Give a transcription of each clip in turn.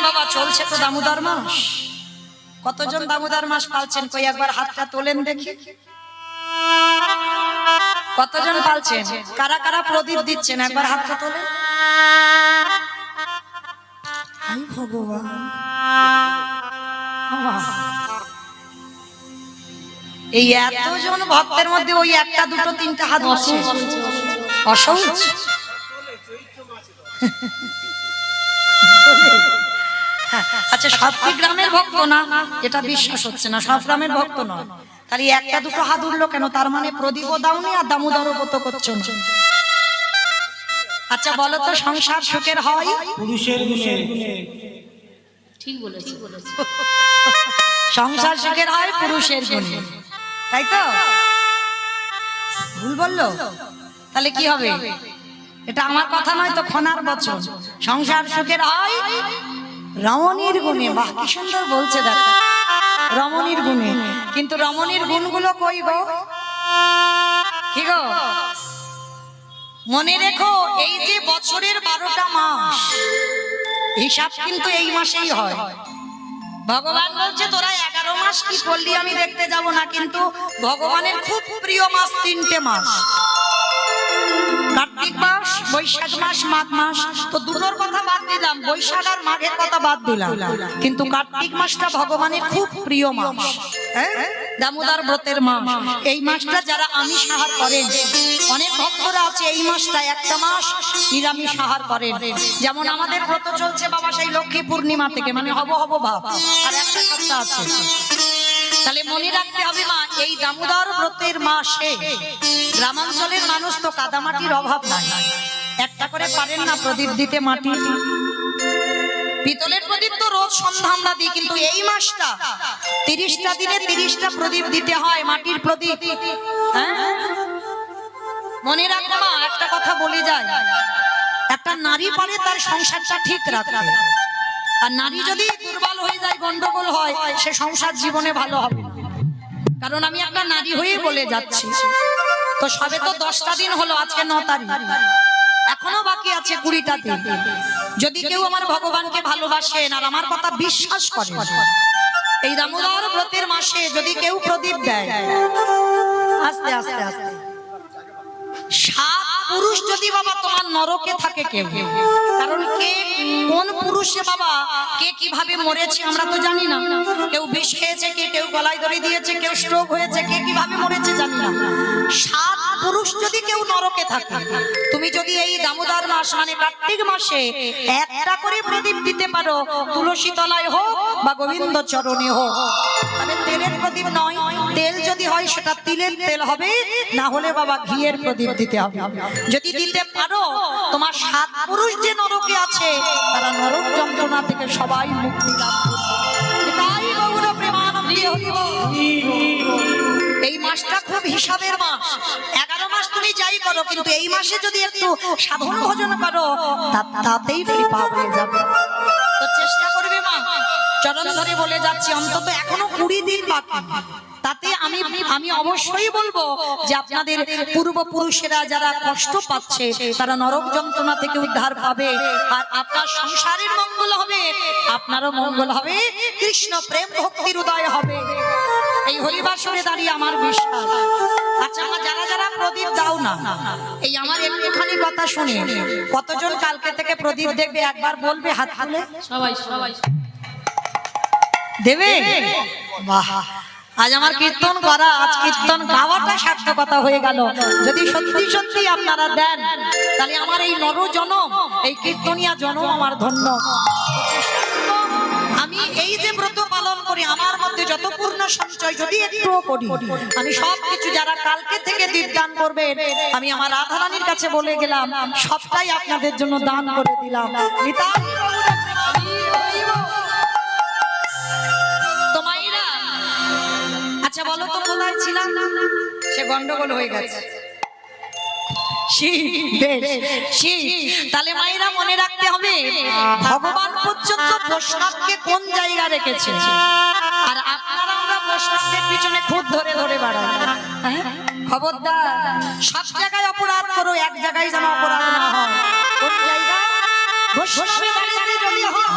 বাবা চলছে তো দামোদর মাস। কতজন দামোদর মাস পালছেন কই একবার হাতটা তোলেন দেখি। কতজন পালছেন? কারা কারা প্রদীপ দিচ্ছেন একবার হাতটা তোলেন। হাই ভগবান, এই এতজন ভক্তের মধ্যে ওই একটা দুটো তিনটা হাত বসে অসহ্য। আচ্ছা সব কি গ্রামের ভক্ত না? এটা বিশ্বাস হচ্ছে না, সব গ্রামের ভক্ত নয়। তাহলে একটা দুটো হাত উঠলো কেন? তার মানে প্রদীপও দাওনি আর দামোদরও ব্রত করছো না। আচ্ছা বলো তো, সংসার সুখের হয় পুরুষের গুণে। ঠিক বলেছি। সংসার সুখের হয় পুরুষের গুণে, তাই তো? ভুল বললো? তাহলে কি হবে? এটা আমার কথা নয় তো, খনার বচন। সংসার সুখের হয় রমণীর গুণে। বাহ কি সুন্দর বলছে দেখো, রমণীর গুণে। কিন্তু রমণীর গুণগুলো কই গো? কি গো? মনে রেখো, এই যে বছরের 12টা মাস, হিসাব কিন্তু এই মাসেই হয়। ভগবান বলছে তোরা 11 মাস কি করলি আমি দেখতে যাব না, কিন্তু ভগবানের খুব প্রিয় মাস 3টে মাস, কার্তিক মাস, বৈশাখ মাস, মাঘ মাস। তো দুটোর কথা বাদ দিলাম, বৈশাখ আর মাঘের কথা বাদ দিলাম, কিন্তু কার্তিক মাসটা ভগবানের খুব প্রিয় মাস, দামোদর ব্রতের মাস। এই মাসটা যারা আমিষ আহার করেন, অনেক ভক্তরা আছে এই মাসটা একটা মাস নিরামিষ আহার করেন। যেমন আমাদের ব্রত চলছে বাবা সেই লক্ষ্মী পূর্ণিমা থেকে, মানে হব হব ভাব, আর একটা সপ্তাহ আছে। তাহলে মনে রাখতে হবে মা, এই দামোদর ব্রতের মাসে গ্রামাঞ্চলের মানুষ তো কাদামাটির অভাব নাই, একটা করে পারেন না প্রদীপ দিতে মাটি। পিতলের প্রদীপ তো রোজ সন্ধ্যা আমরা দিই, কিন্তু এই মাসটা 30টা দিনে 30টা প্রদীপ দিতে হয়, মাটির প্রদীপ। মনে রাখো মা, একটা কথা বলে যায়, একটা নারী পারে তার সংসারটা ঠিক রাখতে, আর নারী যদি দুর্বল হয়ে যায়, গন্ডগোল হয়, সে সংসার জীবনে ভালো হবে না। কারণ আমি একটা নারী হয়ে বলে যাচ্ছি। তো সবে তো 10টা দিন হলো, আজকে 9 তারিখ, এখনো বাকি আছে 20টা দিন। যদি কেউ আমার ভগবানকে ভালোবাসেন আর আমার কথা বিশ্বাস করেন, এই দামোদর ব্রতের মাসে যদি কেউ প্রদীপ দেয়, আস্তে আস্তে আস্তে 7 পুরুষ যদি বাবা তোমার নরকে থাকে কেউ, কারণ কে কোন পুরুষে বাবা কে কিভাবে মরেছে আমরা তো জানি না। কেউ বিষ খেয়েছে, কেউ গলায় দড়ি দিয়েছে, কেউ স্ট্রোক হয়েছে, কে কিভাবে মরেছে জানি না। 7 পুরুষ যদি কেউ নরকে থাকে, তুমি যদি এই দামোদর মাস মানে কার্তিক মাসে একটা করে প্রদীপ দিতে পারো, তুলসী তলায় হোক বা গোবিন্দ চরণে হোক, তবে তেলের প্রদীপ নয়, তেল যদি হয় সেটা তিলের তেল হবে, না হলে বাবা ঘিয়ের প্রদীপ দিতে হবে। যদি দিতে পারো, তোমার 7 পুরুষ যে নরকে আছে তারা নরক যন্ত্রণা থেকে সবাই মুক্তি লাভ করবে। এই মাসটা খুব হিসাবের মাস। 11 মাস তুমি যাই করো, কিন্তু এই মাসে যদি একটু সাধন ভজন করো, তাতেই কৃপা হয়ে যাবে। তো চেষ্টা করবে মা, চরণ ধরে বলে যাচ্ছি, অন্তত এখনো 20 দিন বাকি। তাতে আমি অবশ্যই বলবো যে আপনাদের পূর্বপুরুষেরা যারা কষ্ট পাচ্ছে তারা নরক যন্ত্রণা থেকে উদ্ধার পাবে, আর আপনার সংসারের মঙ্গল হবে, আপনারও মঙ্গল হবে, কৃষ্ণ প্রেম ভক্তির উদয় হবে। এই হরিবাসরে দাঁড়িয়ে আমার বিশ্বাস। আচ্ছা মা, যারা যারা প্রদীপ দাও না, এই আমার একটুখানি কথা শুনে কতজন কালকে থেকে প্রদীপ দেখবে একবার বলবে হাত তুলে? সবাই সবাই দেবে? বাহ, আজ আমার কীর্তন করা, আজ কীর্তন গাওয়াটা সার্থকতা হয়ে গেল। যদি সত্যি সত্যি আপনারা দেন, তাহলে আমার এই নর জনম, এই কীর্তনিয়া জনম আমার ধন্য। আমি এই যে ব্রত পালন করি, আমার মধ্যে যত পূর্ণ সঞ্চয় যদি একটুও করি, আমি সবকিছু যারা কালকে থেকে দীপদান করবেন, আমি আমার রাধারানীর কাছে বলে গেলাম, সবটাই আপনাদের জন্য দান করে দিলাম। আচ্ছা বলো তো, কোথায় ছিলাম? সে গন্ডগোল হয়ে গেছে। তাহলে মায়েরা মনে রাখতে হবে, ভগবান পর্যন্ত বৈষ্ণবকে কোন জায়গা রেখেছে, আর আপনারা আমরা বৈষ্ণবদের পিছনে খুব ধরে ধরে বেড়াই। খবরদার, সব জায়গায় অপরাধ করো, এক জায়গায় যেন অপরাধ না হয়। কোন জায়গা? বৈষ্ণবের বাড়িতে যদি হয়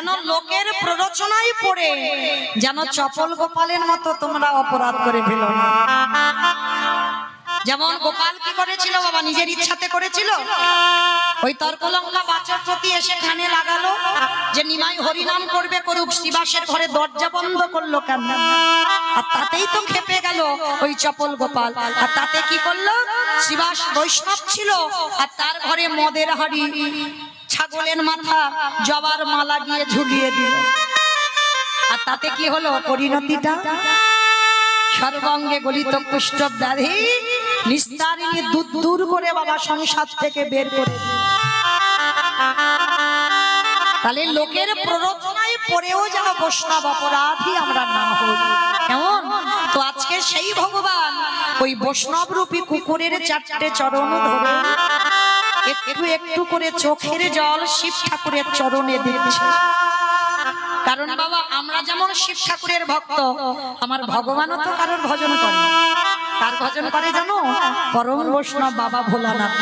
যেন লোকের প্ররোচনায় পড়ে যেন চপল গোপালের মতো তোমরা অপরাধ করে ফেলো না। যেমন গোপাল কি করেছিল বাবা, নিজের ইচ্ছাতে করেছিল। ওই তর্কলঙ্কা বাচ্চার প্রতি এসে কানে লাগালো যে নিমাই হরিনাম করবে, করুক। শিবাসের ঘরে দরজা বন্ধ করলো কেন? আর তাতেই তো খেপে গেল ওই চপল গোপাল। আর তাতে কি করলো, শিবাস বৈষ্ণব ছিল আর তার ঘরে মদের হাড়ি, ছাগলের মাথা, জবার মালা দিয়ে ঝুলিয়ে দিল। আর তাতে কি হলো পরিণতিটা, সর্বাঙ্গে গলিত কুষ্ঠ ব্যাধি নিস্তারিণী দূর দূর করে বাবা সংসার থেকে বের করে দিল। তাহলে লোকের প্ররোচনায় পড়েও যেন বৈষ্ণব অপরাধী আমরা না হই, কেমন? তো আজকে সেই ভগবান ওই বৈষ্ণব রূপী কুকুরের 4টে চরণ ধরে একটু একটু করে চোখের জল শিব ঠাকুরের চরণে দিচ্ছে। কারণ বাবা আমরা যেমন শিব ঠাকুরের ভক্ত, আমার ভগবানও তো কারোর ভজন করে। কার ভজন করে জানো? পরম বৈষ্ণব বাবা ভোলানাথ।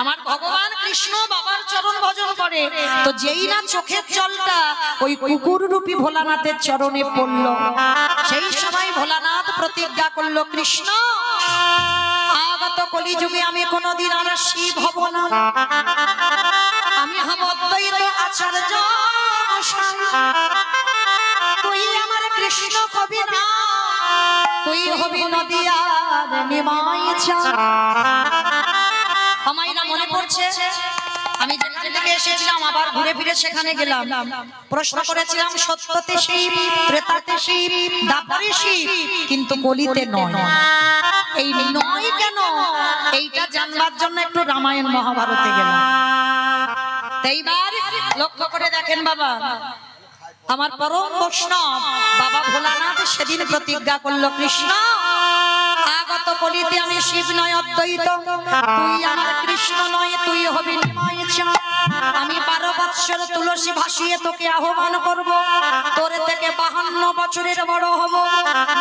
আমার ভগবান কৃষ্ণ বাবার চরণ ভজন করে। তো যেই না চোখের জলটা ওই কুকুর রূপী ভোলানাথের চরণে পড়ল, সেই সময় ভোলানাথ প্রতিজ্ঞা করলো, কৃষ্ণ আগত কলিযুগে আমি কোনোদিন আর শিব হব না, আমি হব অদ্বৈত আচার্য। তুই আমার কৃষ্ণ হবি না, তুই হবি নদিয়ার নিমাই চাঁদ। আমায় না মনে পড়ছে আমি যেখান থেকে এসেছিলাম আবার ঘুরে ফিরে সেখানে গেলাম, প্রশ্ন করেছিলাম সত্যতে শিব, ত্রেতাতে শিব, দ্বাপরে শিব, কিন্তু কলিতে নয়। এই নয় কেন, এইটা জানবার জন্য একটু রামায়ণ মহাভারতে গেলাম। এইবার লক্ষ্য করে দেখেন বাবা, আমার পরম বৈষ্ণব বাবা ভোলানাথ সেদিন প্রতিজ্ঞা করলো, কৃষ্ণ আগত কলিতে আমি শিব নয় অদ্বৈত, তুই আমার কৃষ্ণ নয়, তুই হবি নিমাই চাঁদ। আমি 12 বৎসর তুলসী ভাসিয়ে তোকে আহ্বান করব, তোর থেকে 52 বছরের বড় হব।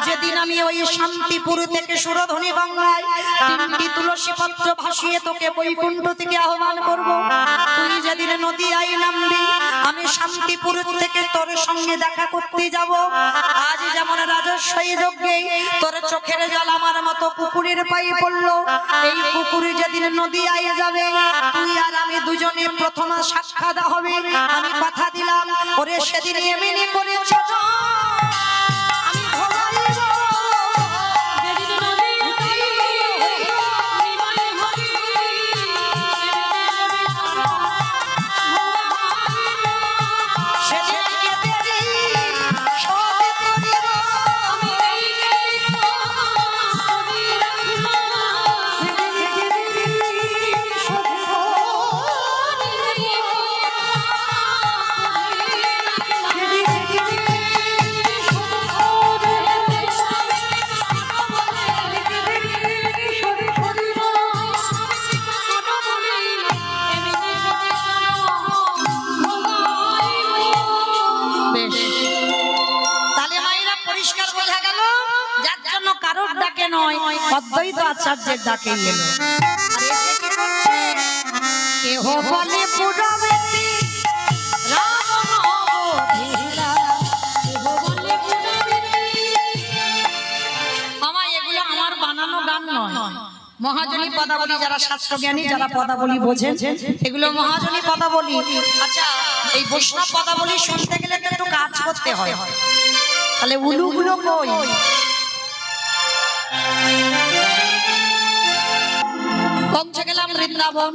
যেদিন আমি ওই শান্তিপুর থেকে সুরধনী গঙ্গায় 3টি তুলসী পত্র ভাসিয়ে তোকে বৈকুণ্ঠ থেকে আহ্বান করব, তুই যেদিন নদিয়ায় নামবি আমি শান্তিপুর থেকে তোর সঙ্গে দেখা করতে যাব। আজ যেমন রাজস্বী যজ্ঞে তোর চোখের জল আমার মতো কুকুরের পায়ে পড়লো, এই কুকুর যেদিন নদিয়ায় যাবে তুই আর আমি দুজনে প্রথম সাক্ষাৎ হবে। আমি কথা দিলাম ওরে সেদিন এমনি করেছ আমি ভোলাইব। অদ্বৈত আচার্যের ডাকে এলো। কেহ বলে পুরবেতি রাম অবধীরা, আমার এগুলো আমার বানানো গান নয়। মহাজনী পদাবলী, যারা শাস্ত্র জ্ঞানী, যারা পদাবলী বোঝেন, এগুলো মহাজনী পদাবলী। আচ্ছা, এই বৈষ্ণব পদাবলী শুনতে গেলে একটু কাজ করতে হয়, তাহলে উলুগুলো কই? পৌঁছে গেলাম বৃন্দাবন।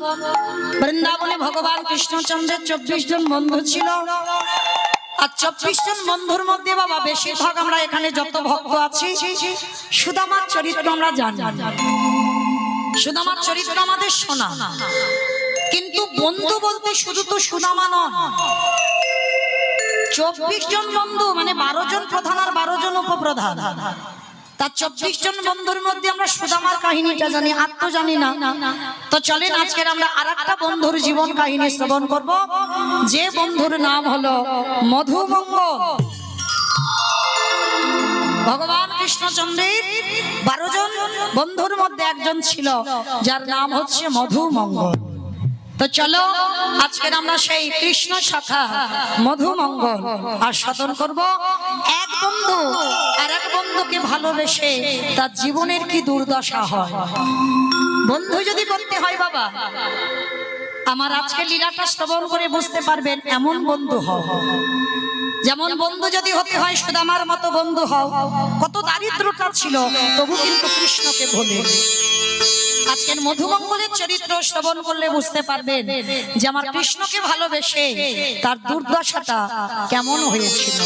বৃন্দাবনে ভগবান কৃষ্ণচন্দ্রের 24 জন বন্ধু ছিল। আর 24 জন বন্ধুর মধ্যে বাবা বেশিরভাগ আমরা এখানে যত ভক্ত আছি সুদামার চরিত্র আমরা জানি। সুদামার চরিত্র আমাদের শোনা, কিন্তু বন্ধু বলতে শুধু তো সুদামা নয়, 24 জন বন্ধু মানে 12 জন প্রধান আর 12 জন উপপ্রধান। তার 24 জন বন্ধুর মধ্যে আমরা সুদামার কাহিনীটা জানি, আর তো জানি না। তো চলেন আজকের আমরা আরেকটা বন্ধুর জীবন কাহিনী শ্রবণ করব, যে বন্ধুর নাম হলো মধুমঙ্গল। ভগবান কৃষ্ণচন্দ্রের 12 জন বন্ধুর মধ্যে একজন ছিল যার নাম হচ্ছে মধুমঙ্গল। তো চলো আজকের আমরা সেই কৃষ্ণ শাখা মধুমঙ্গল আর সাধন করব। এক বন্ধু আর এক বন্ধুকে ভালোবেসে তার জীবনের কি দুর্দশা হয়। বন্ধু যদি করতে হয় বাবা, আমার আজকে লীলাটা শ্রবণ করে বুঝতে পারবেন এমন বন্ধু হও। যেমন বন্ধু যদি হতে হয় সুদামার মতো বন্ধু হও। কত দারিদ্রতা ছিল তবু কিন্তু কৃষ্ণকে ভোলে। আজকের মধুমঙ্গলের চরিত্র শ্রবণ করলে বুঝতে পারবেন যে আমার কৃষ্ণকে ভালোবেসে তার দুর্দশাটা কেমন হয়েছিল।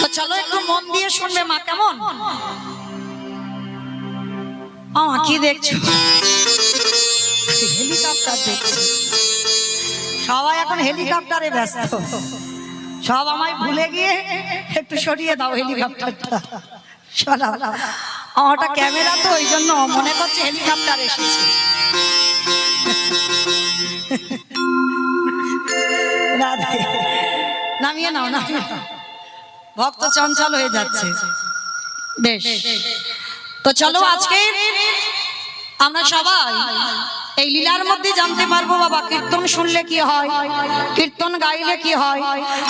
তো চলো একটু মন দিয়ে শুনবে মা কেমন। কি দেখছো? হেলিকপ্টার দেখছো? সবাই এখন হেলিকপ্টারে ব্যস্ত। সব আমায় ভুলে গিয়ে একটু সরিয়ে দাও হেলিকপ্টারটা। আমারটা ক্যামেরা তো ওই জন্য মনে করছে হেলিকপ্টার এসেছে। নামিয়ে নাও না, ভক্ত চঞ্চল হয়ে যাচ্ছে। বেশ, তো চলো আজকে আমরা সবাই এই লীলার মধ্যে জানতে পারবো বাবা কীর্তন শুনলে কি হয়, কীর্তন গাইলে কি হয়।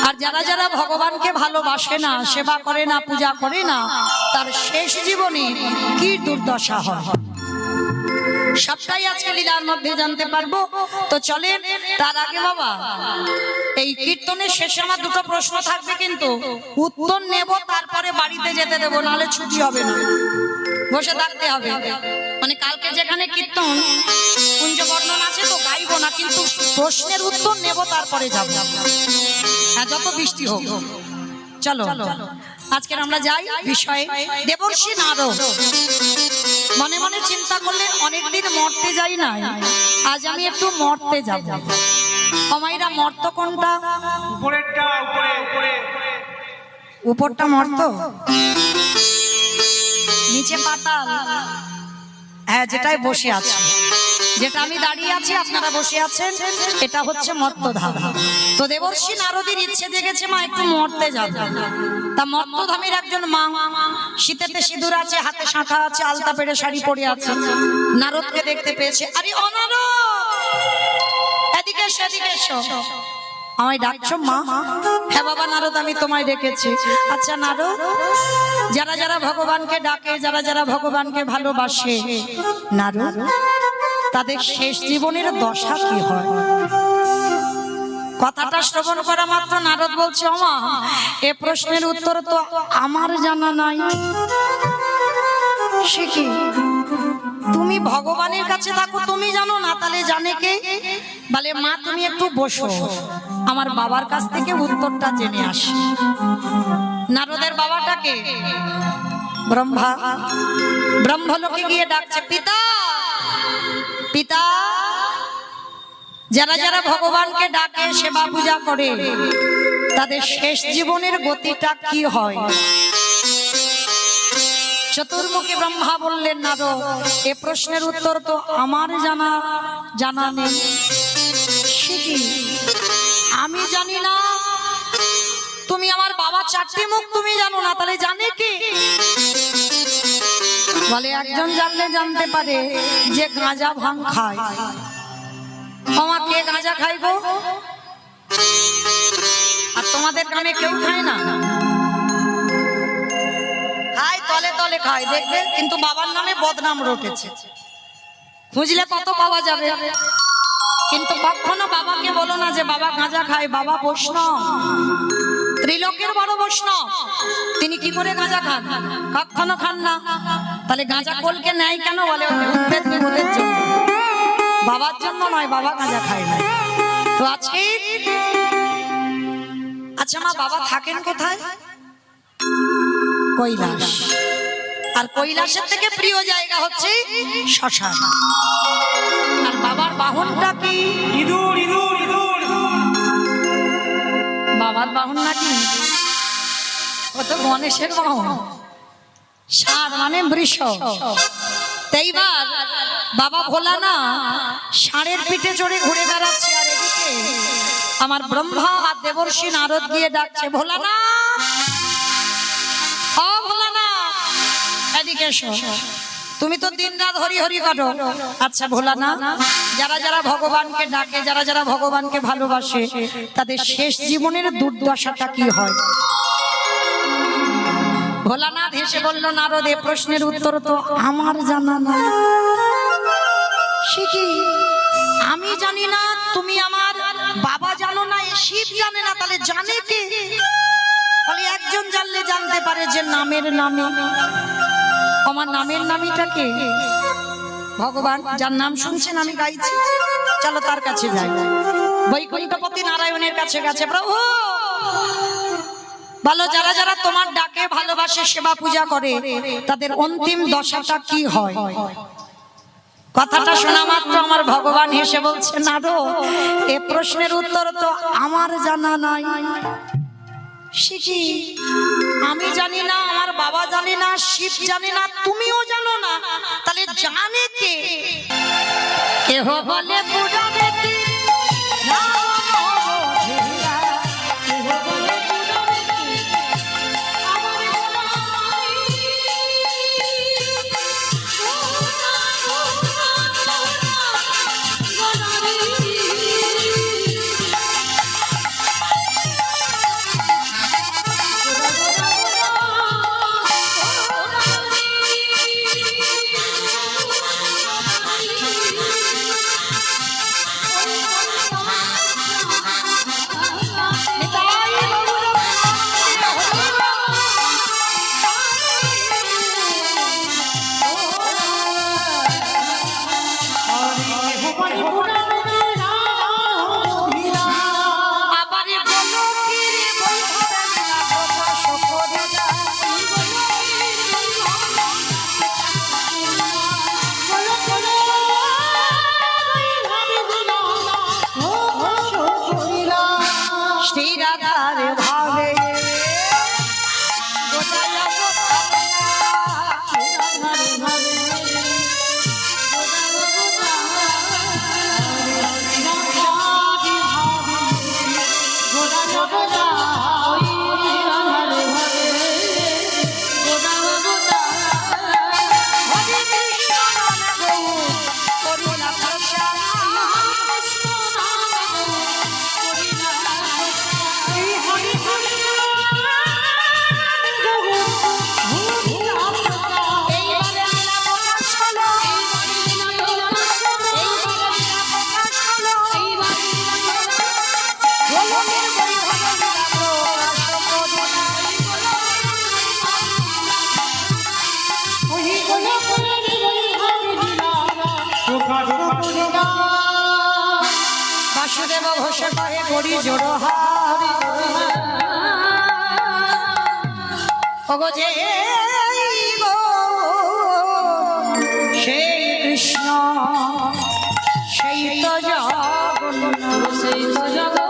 আর যারা যারা ভগবানকে ভালোবাসে না, সেবা করে না, পূজা করে না, তার শেষ জীবনে কি দুর্দশা হয়, সবটাই আজকে লীলার মধ্যে জানতে পারবো। তো চলেন তার আগে বাবা এই কীর্তনের শেষে আমার দুটো প্রশ্ন থাকবে, কিন্তু উত্তর নেব তারপরে বাড়িতে যেতে দেবো, নাহলে ছুটি হবে না, বসে থাকতে হবে। মানে কালকে যেখানে কীর্তন কুঞ্জ বর্ণন আছে তো গাইবো না, কিন্তু প্রশ্নের উত্তর নেব তারপরে যাব, হ্যাঁ যত বৃষ্টি হোক। চলো আজকের আমরা যাই বিষয়ে। দেবর্ষি নারদ মনে মনে চিন্তা করলেন অনেকদিন মরতে যাই না, আজ আমি একটু মরতে যাব। অমাইরা মর্ত কোনটা? উপরটা মর্ত, নিচে পাতাল। হ্যাঁ যেটাই বসে আছে, যেটা আমি দাঁড়িয়ে আছি আপনারা বসে আছেন, এটা হচ্ছে মর্তধাম। তো দেবর্ষি নারদের ইচ্ছে জেগেছে মা একটু মর্তে যাবে। তা মর্তধামের একজন মা, শীতেতে সিঁদুর আছে, হাতে শাঁখা আছে, আলতা পেড়ে শাড়ি পরে আছে। নারদকে দেখতে পেয়েছে। আরে ও নারদ, এদিকে এসো, এদিকে এসো। আমায় ডাকছো মা? হ্যাঁ বাবা নারদ আমি তোমায় ডেকেছি। আচ্ছা নারদ, যারা যারা ভগবানকে ডাকে, যারা যারা ভগবানকে ভালোবাসে নারদ, তাদের শেষ জীবনের দশা কি হয়? কথাটা শ্রবণ করা মাত্র নারদ বলছে ওমা এ প্রশ্নের উত্তর তো আমার জানা নাই। সে কি, তুমি ভগবানের কাছে থাকো, তুমি জানো না, তাহলে জানে কে? বলে মা তুমি একটু বসো, আমার বাবার কাছ থেকে উত্তরটা জেনে আসি। নারদের বাবাটাকে ব্রহ্মা, ব্রহ্মলোকে গিয়ে ডাকছে পিতা, পিতা। যারা যারা ভগবানকে ডাকে, সেবা পূজা করে, তাদের শেষ জীবনের গতিটা কি হয়? চতুর্মুখী ব্রহ্মা বললেন নারদ এ প্রশ্নের উত্তর তো আমার জানা নেই। সে কি, আমি জানি না? তুমি আমার বাবা চারটি মুখ তুমি জানো না, তাহলে জানে কি? বলে একজন জানলে জানতে পারে যে গাঁজা ভাঙ খায়। আমাকে গাঁজা খাইবো, আর তোমাদের গ্রামে কেউ খায় না? খায়, তলে তলে খায়, দেখবে, কিন্তু বাবার নামে বদনাম রটেছে। খুঁজলে কত পাওয়া যাবে, কিন্তু কখনো বাবাকে বলো না যে বাবা গাঁজা খায়। বাবা বৈষ্ণব, ত্রিলোকের বড় বৈষ্ণব, তিনি কি করে গাঁজা খান? কখনো খান না। তাহলে গাঁজা কোলকে নেয় কেন? বলে উদ্ভেদ নিবোধের জন্য, বাবার জন্য নয়, বাবা গাঁজা খায় না। তো আজকে আচ্ছা মা বাবা থাকেন কোথায়? কৈলাস। আর কৈলাসের থেকে প্রিয় জায়গা হচ্ছে শ্মশান। আর বাবার বাহনটা কি? ইঁদুর। ইঁদুর, ইঁদুর। বাবার বাহন নাকি? ও তো গণেশের বাহন। ষাঁড় মানে বৃষ। এইবার বাবা ভোলা না ষাঁড়ের পিঠে চড়ে ঘুরে বেড়াচ্ছে, আর এদিকে আমার ব্রহ্মা আর দেবর্ষি নারদ গিয়ে ডাকছে ভোলা না, ও ভোলা না, এদিকে এসো। তুমি তো দিন রাত হরি হরি করো। আচ্ছা ভোলা না, যারা যারা ভগবানকে ডাকে, যারা যারা ভগবানকে ভালোবাসে, তাদের শেষ জীবনের দুর্দশাটা কি হয়? ভোলানাথ হেসে বলল, নারদ, এ প্রশ্নের উত্তর তো আমার জানা নাই। সে কি? আমি জানি না, তুমি আমার বাবা জানো না, এ শিব জানে না, তাহলে জানে কে? বলে একজন জানলে জানতে পারে যে নামের নামে। আমার নামের নামীটাকে ভগবান, যার নাম শুনছেন আমি গাইছি, চলো তার কাছে যাই। বৈকুণ্ঠপতি নারায়ণের কাছে গেছে। প্রভু বলো, যারা যারা তোমার ডাকে ভালোবাসে, সেবা পূজা করে, তাদের অন্তিম দশাটা কি হয়? কথাটা শোনা মাত্র আমার ভগবান হেসে বলছে, নারদ, এ প্রশ্নের উত্তর তো আমার জানা নাই। সে কি? আমি জানি না, আমার বাবা জানে না, শিব জানে না, তুমিও জানো না, তাহলে জানে কে? কেহ বলে পুরাণে কি বাসুদেব ঘোষে কহে করি জোড় হারি। ওগো যে গো সেই কৃষ্ণ, সেই তো জগন্নাথ, সেই তো জগন্নাথ।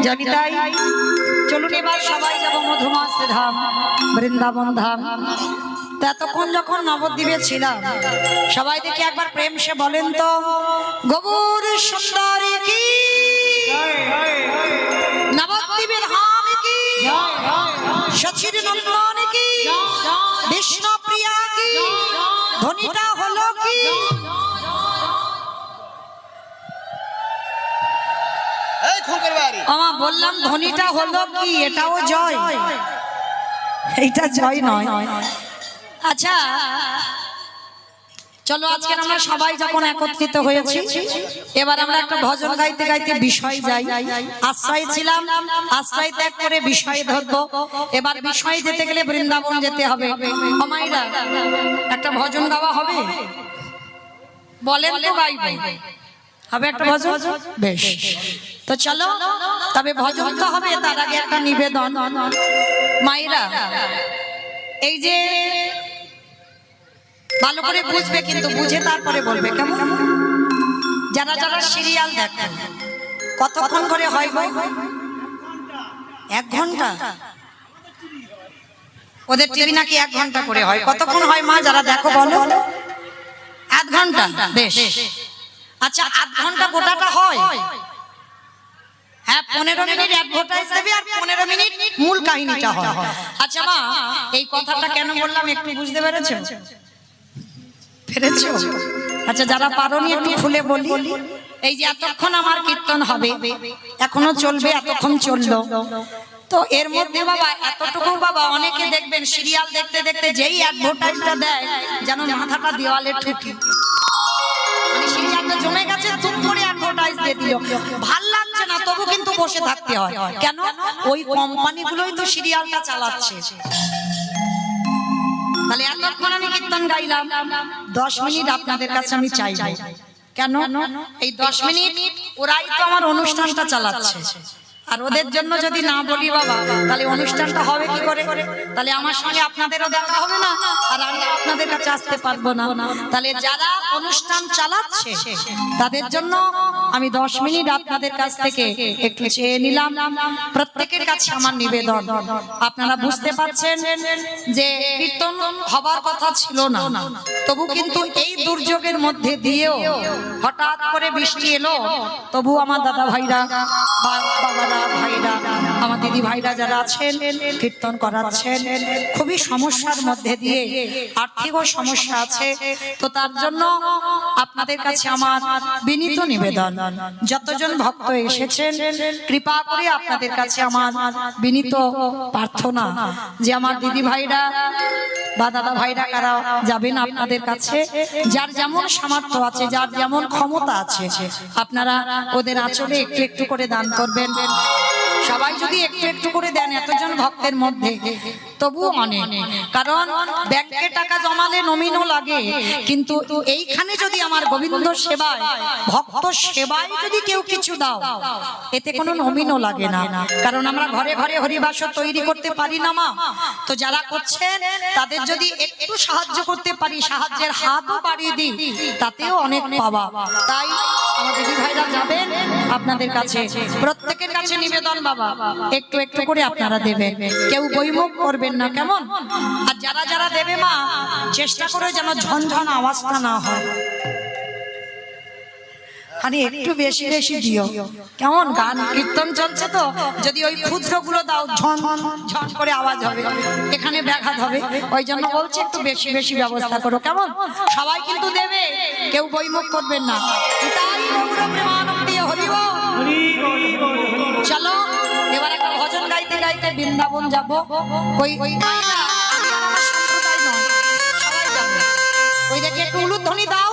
জানি তাই চলুন এবার সবাই যাব মধুমাস ধাম, বৃন্দাবন ধাম। তো এতক্ষণ যখন নবদ্বীপে ছিলাম, সবাই দেখি একবার প্রেম সে বলেন তো, গৌর সুন্দরী কি, নবদ্বীপের ধাম কি, শশীর নন্দন কি, বিষ্ণু প্রিয়া কি, ধ্বনিটা হলো কি? আমা বললাম ধ্বনিটা হলো কি, এটাও জয়, এইটা জয় নয়। আচ্ছা চলো আজকে আমরা সবাই যখন একত্রিত হয়েছি, এবার আমরা একটা ভজন গাইতে গাইতে বিষয় যাই। আশ্রয় ছিলাম, আশ্রয় ত্যাগ করে বিষয় ধরবো। এবার বিষয় যেতে গেলে বৃন্দাবন যেতে হবে। আমাইরা একটা ভজন গাওয়া হবে, বলেন তো গাইবে হবে একটা ভজন? বেশ, তো চলো তবে ভজন তো হবে, তার আগে একটা নিবেদন। মায়েরা এই যে ভালো করে বুঝবে, কিন্তু বুঝে তারপরে বলবে, কেমন? যারা যারা সিরিয়াল দেখে কতক্ষণ করে হয় গো? 1 ঘন্টা? ওদের টিভি নাকি 1 ঘন্টা করে হয়। কতক্ষণ হয় মা যারা দেখো বলো? 1 ঘন্টা। বেশ, আচ্ছা 1 ঘন্টা গোটাটা হয়? হ্যাঁ, 15 মিনিট অ্যাডভার্টাইজ দেবে আর 15 মিনিট মূল কাহিনীটা হয়। আচ্ছা মা, এই কথাটা কেন বললাম একটু বুঝতে পেরেছো? পেরেছো? আচ্ছা যারা পারোনি একটু খুলে বলি। এই যে এতক্ষণ আমার কীর্তন হবে, এখনো চলবে, এতক্ষণ চললো, তো এর মধ্যে বাবা এতটুকু বাবা অনেকে দেখবেন সিরিয়াল দেখতে দেখতে যেই অ্যাডভার্টাইজটা দেয় যেন মাথাটা দেওয়ালে ঠুকি, মানে সিরিয়ালটা জমে গেছে, তুম করে অ্যাডভার্টাইজ দিয়ে দিল, ভাল লাগছে না, তবু কিন্তু বসে থাকতে হয়। কেন? ওই কোম্পানিগুলোই তো সিরিয়ালটা চালাচ্ছে। তাহলে এতক্ষণ আমি কীর্তন গাইলাম, 10 মিনিট আপনাদের কাছে আমি চাইব। কেন? এই 10 মিনিট ওরাই তো আমার অনুষ্ঠানটা চালাচ্ছে, আর ওদের জন্য যদি না বলি বাবা, তাহলে অনুষ্ঠানটা হবে কি করে? তাহলে আমার সঙ্গে আপনাদেরও দেখা হবে না, আর আমরা আপনাদের কাছে আসতে পারবো না। তাহলে যারা অনুষ্ঠান চালাচ্ছে তাদের জন্য আমি 10 মিনিট আপনাদের কাছ থেকে একটু চেয়ে নিলাম। প্রত্যেকের কাছে আমার নিবেদন, আপনারা বুঝতে পারছেন যে কীর্তন হবার কথা ছিল না, তবু কিন্তু এই দুর্যোগের মধ্যে দিয়েও হঠাৎ করে বৃষ্টি এলো, তবু আমার দাদা ভাইরা, বাবারা, ভাইরা, আমার দিদি ভাইরা যারা আছেন কীর্তন করাচ্ছেন, খুবই সমস্যার মধ্যে দিয়ে, আর্থিকও সমস্যা আছে, তো তার জন্য আপনাদের কাছে আমার বিনীত নিবেদন, যতজন ভক্ত এসেছেন কৃপা করে আপনাদের কাছে আমার বিনীত প্রার্থনা যে আমার দিদি ভাইরা বা দাদা ভাইরা কারা যাবেন আপনাদের কাছে, যার যেমন সামর্থ্য আছে, যার যেমন ক্ষমতা আছে, আপনারা ওদের আঁচলে একটু একটু করে দান করবেন। সবাই যদি একটু একটু করে দেন এতজন ভক্তের মধ্যে তবুও অনেক, কারণ ব্যাংকে টাকা জমালে নমিনও লাগে, কিন্তু এইখানে যদি আমার গোবিন্দ সেবায়, ভক্ত সেবায় যদি কেউ কিছু দাও, এতে কোনো নমিনও লাগে না, কারণ আমরা ঘরে ঘরে হরিবাস তৈরি করতে পারি না মা। তো যারা করছেন তাদের যদি একটু সাহায্য করতে পারি, সাহায্যের হাতও বাড়িয়ে দিই, তাতেও অনেক পাওয়া। তাই আমার দিদি ভাইরা যাবেন আপনাদের কাছে, প্রত্যেকের কাছে নিবেদন বাবা একটু একটু করে আপনারা দেবেন, কেউ বইমুখ করবেন না, কেমন? আর যারা যারা দেবে মা চেষ্টা করে যেন ঝনঝন আওয়াজটা না হয়, আরে একটু বেশি বেশি দিও, কেমন? গান কীর্তন চলছে তো, যদি ওই ক্ষুদ্রগুলো দাও ঝন ঝন করে আওয়াজ হবে, এখানে ব্যাঘাত হবে, ওই জন্য বলছি একটু বেশি বেশি ব্যবস্থা করো, কেমন? সবাই কিন্তু দেবে, কেউ বইমুখ করবেন না। তাই গৌর প্রেমানন্দে হরি বল। চলো এবার একটা ভজন গাইতে গাইতে বৃন্দাবন যাব। ওই মায়েরা, আমি আর আমার সম্প্রদায় নয়, সবাই যাবে। ওই দেখে একটু উলুধ্বনি দাও।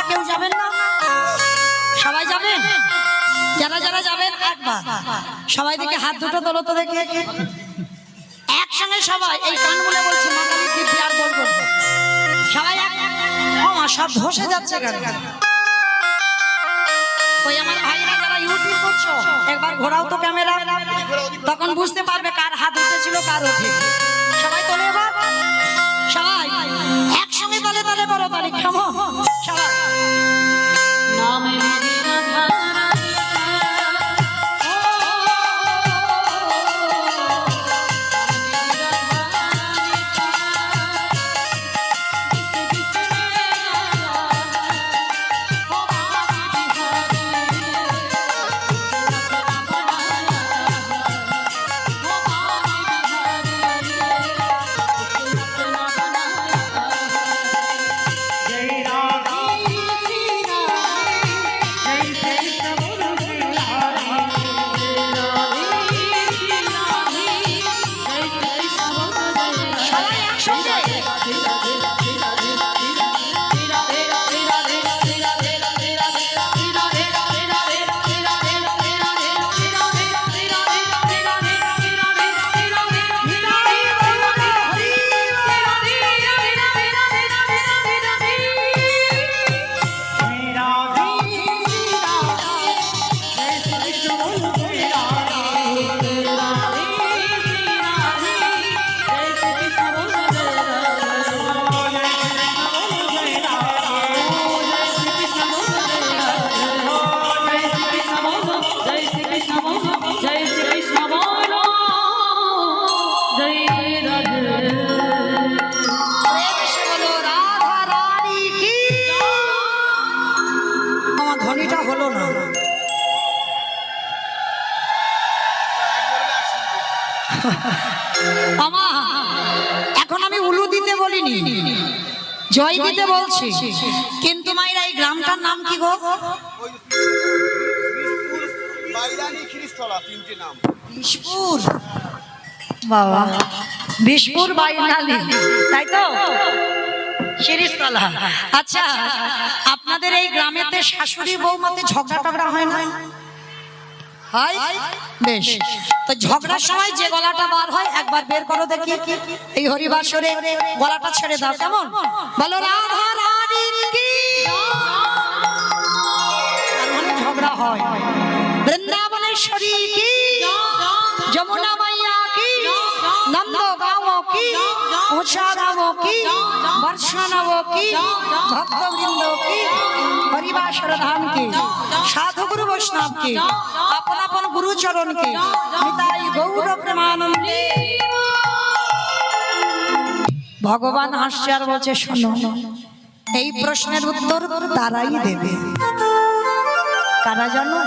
কেউ যাবেন না? সবাই যাবেন? যারা যারা যাবেন একবার সবাই দিকে হাত দুটো তোলো তো দেখি একসঙ্গে সবাই এই কান বলে বলছি মা কালী দিব্যি আর বলবো সবাই সব ধসে যাচ্ছে কেন? ওই আমার ভাইরা যারা ইউটিউব করছো একবার ঘোরাও তো ক্যামেরা, তখন বুঝতে পারবে কার হাত উঠেছিল কার ওঠে। সবাই তোলে এবার, সবাই একসঙ্গে তালে তালে করো তালে কেমন সবাই নামে আমা এখন আমি উলু দিতে বলিনি, জয় দিতে বলছি। কিন্তু মাইরা এই গ্রামটার নাম কি গো? বিশপুর। বাবা, বিশপুর বাইনালি, তাই তো? শিরিষতলা। আচ্ছা, আপনাদের এই গ্রামেতে শাশুড়ি বৌমাতে ঝগড়া টগড়া হয় না? হয় বেশ। তো ঝগড়ার সময় যে গলাটা বার হয় একবার বের করো দেখি, এই হরিবাসরে গলাটা ছেড়ে দাও কেমন? বলো রাধা রানীর কি। ঝগড়া হয় বৃন্দাবনেশ্বরী কি, যমুনা মাইয়া কি, নন্দ গাঁও কি, উষা গাঁও কি, বর্ষণব কি, ভক্তবৃন্দ কি, হরিবাসর ধাম কি, সাধু গুরু বৈষ্ণব কি, আপন আপন গুরুচরণ কি, নিতাই গৌর প্রেমানন্দে। ভগবান হাসছে আর বলছে শোনো, এই প্রশ্নের উত্তর তারাই দেবে। কারা জানো?